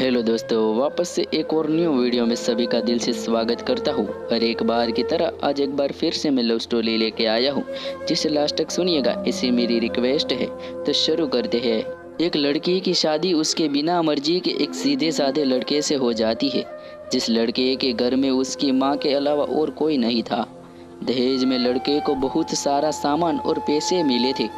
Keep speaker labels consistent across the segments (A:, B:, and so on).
A: Hello दोस्तों, वापस से एक और न्यू वीडियो में सभी का दिल से स्वागत करता हूँ। हर एक बार की तरह आज एक बार फिर से मैं लव स्टोरी लेके आया हूँ, जिसे लास्ट तक सुनिएगा, इसी मेरी रिक्वेस्ट है। तो शुरू करते हैं। एक लड़की की शादी उसके बिना मर्जी के एक सीधे साधे लड़के से हो जाती है, जिस लड़के के घर में उसकी माँ के अलावा और कोई नहीं था। दहेज में लड़के को बहुत सारा सामान और पैसे मिले थे,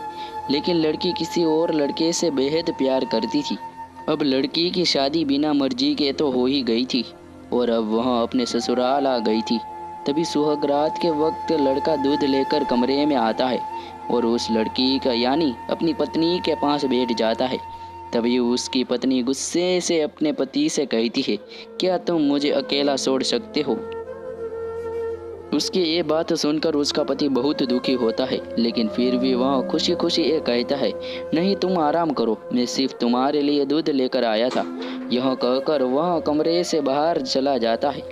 A: लेकिन लड़की किसी और लड़के से बेहद प्यार करती थी। अब लड़की की शादी बिना मर्जी के तो हो ही गई थी और अब वह अपने ससुराल आ गई थी। तभी सुहाग रात के वक्त लड़का दूध लेकर कमरे में आता है और उस लड़की का यानी अपनी पत्नी के पास बैठ जाता है। तभी उसकी पत्नी गुस्से से अपने पति से कहती है, क्या तुम मुझे अकेला छोड़ सकते हो? उसकी ये बात सुनकर उसका पति बहुत दुखी होता है, लेकिन फिर भी वह खुशी खुशी ये कहता है, नहीं तुम आराम करो, मैं सिर्फ तुम्हारे लिए दूध लेकर आया था। यह कहकर वह कमरे से बाहर चला जाता है।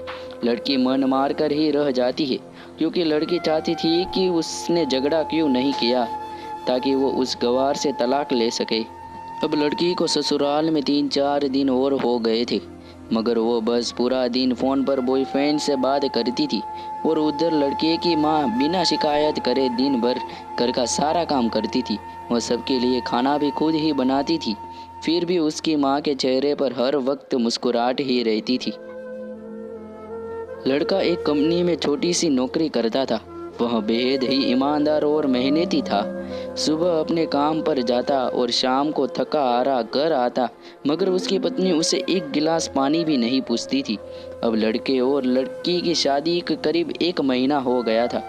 A: लड़की मन मार कर ही रह जाती है, क्योंकि लड़की चाहती थी कि उसने झगड़ा क्यों नहीं किया, ताकि वो उस गवार से तलाक ले सके। अब लड़की को ससुराल में 3-4 दिन और हो गए थे, मगर वो बस पूरा दिन फ़ोन पर बॉयफ्रेंड से बात करती थी और उधर लड़के की माँ बिना शिकायत करे दिन भर घर का सारा काम करती थी। वह सबके लिए खाना भी खुद ही बनाती थी, फिर भी उसकी माँ के चेहरे पर हर वक्त मुस्कुराहट ही रहती थी। लड़का एक कंपनी में छोटी सी नौकरी करता था। वह बेहद ही ईमानदार और मेहनती था। सुबह अपने काम पर जाता और शाम को थका हारा घर आता, मगर उसकी पत्नी उसे एक गिलास पानी भी नहीं पूछती थी। अब लड़के और लड़की की शादी के करीब 1 महीना हो गया था,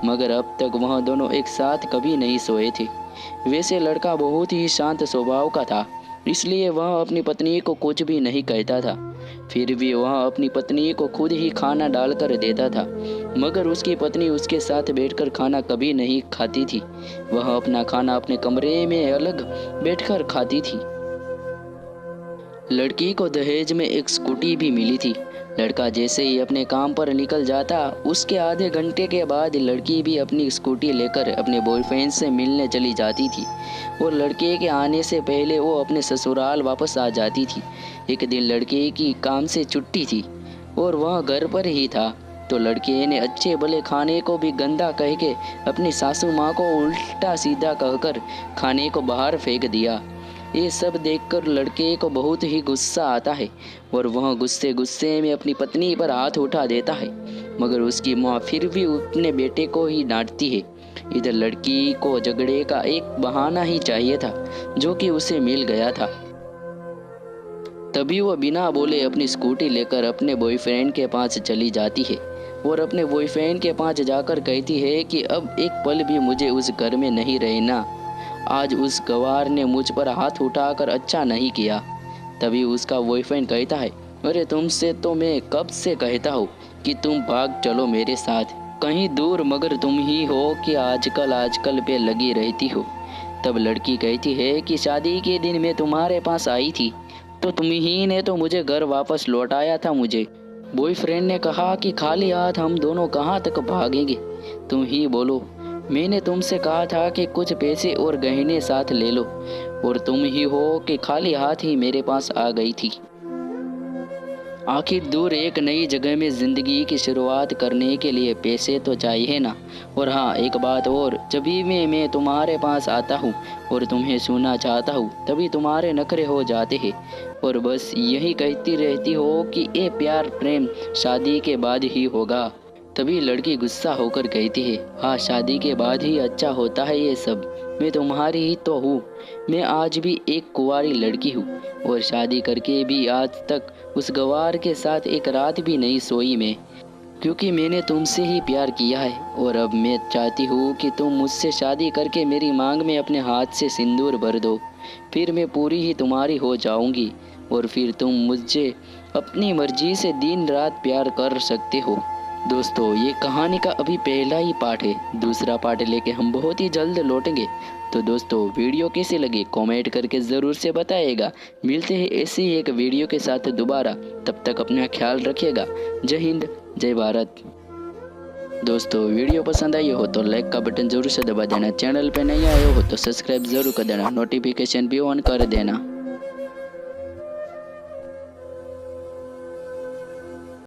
A: मगर अब तक वह दोनों एक साथ कभी नहीं सोए थे। वैसे लड़का बहुत ही शांत स्वभाव का था, इसलिए वह अपनी पत्नी को कुछ भी नहीं कहता था। फिर भी वह अपनी पत्नी को खुद ही खाना डालकर देता था, मगर उसकी पत्नी उसके साथ बैठकर खाना कभी नहीं खाती थी। वह अपना खाना अपने कमरे में अलग बैठकर खाती थी। लड़की को दहेज में एक स्कूटी भी मिली थी। लड़का जैसे ही अपने काम पर निकल जाता, उसके आधे घंटे के बाद लड़की भी अपनी स्कूटी लेकर अपने बॉयफ्रेंड से मिलने चली जाती थी और लड़के के आने से पहले वो अपने ससुराल वापस आ जाती थी। एक दिन लड़के की काम से छुट्टी थी और वह घर पर ही था, तो लड़के ने अच्छे भले खाने को भी गंदा कह के अपनी सासू माँ को उल्टा सीधा कहकर खाने को बाहर फेंक दिया। ये सब देखकर लड़के को बहुत ही गुस्सा आता है और वह गुस्से गुस्से में अपनी पत्नी पर हाथ उठा देता है, मगर उसकी माँ फिर भी अपने बेटे को ही डांटती है। इधर लड़की को झगड़े का एक बहाना ही चाहिए था, जो कि उसे मिल गया था। तभी वो बिना बोले अपनी स्कूटी लेकर अपने बॉयफ्रेंड के पास चली जाती है और अपने बॉयफ्रेंड के पास जाकर कहती है कि अब एक पल भी मुझे उस घर में नहीं रहना। आज उस गवार ने मुझ पर हाथ उठाकर अच्छा नहीं किया। तभी उसका बॉयफ्रेंड कहता है, अरे तुमसे तो मैं कब से कहता हूँ कि तुम भाग चलो मेरे साथ कहीं दूर, मगर तुम ही हो कि आजकल पे लगी रहती हो। तब लड़की कहती है कि शादी के दिन मैं तुम्हारे पास आई थी तो तुम ही ने तो मुझे घर वापस लौटाया था। मुझे बॉयफ्रेंड ने कहा कि खाली हाथ हम दोनों कहाँ तक भागेंगे, तुम ही बोलो। मैंने तुमसे कहा था कि कुछ पैसे और गहने साथ ले लो, और तुम ही हो कि खाली हाथ ही मेरे पास आ गई थी। आखिर दूर एक नई जगह में ज़िंदगी की शुरुआत करने के लिए पैसे तो चाहिए ना। और हाँ, एक बात और, जब भी मैं तुम्हारे पास आता हूँ और तुम्हें सुनना चाहता हूँ, तभी तुम्हारे नखरे हो जाते हैं और बस यही कहती रहती हो कि ये प्यार प्रेम शादी के बाद ही होगा। तभी लड़की गुस्सा होकर कहती है, हाँ शादी के बाद ही अच्छा होता है ये सब। मैं तुम्हारी ही तो हूँ। मैं आज भी एक कुंवारी लड़की हूँ और शादी करके भी आज तक उस गवार के साथ एक रात भी नहीं सोई मैं, क्योंकि मैंने तुमसे ही प्यार किया है। और अब मैं चाहती हूँ कि तुम मुझसे शादी करके मेरी मांग में अपने हाथ से सिंदूर भर दो, फिर मैं पूरी ही तुम्हारी हो जाऊँगी और फिर तुम मुझे अपनी मर्जी से दिन रात प्यार कर सकते हो। दोस्तों, ये कहानी का अभी पहला ही पार्ट है, दूसरा पार्ट लेके हम बहुत ही जल्द लौटेंगे। तो दोस्तों, वीडियो कैसी लगी कमेंट करके ज़रूर से बताइएगा। मिलते हैं ऐसी ही एक वीडियो के साथ दोबारा, तब तक अपना ख्याल रखिएगा। जय हिंद, जय भारत। दोस्तों, वीडियो पसंद आई हो तो लाइक का बटन जरूर से दबा देना, चैनल पे नहीं आए हो तो सब्सक्राइब जरूर कर देना, नोटिफिकेशन भी ऑन कर देना।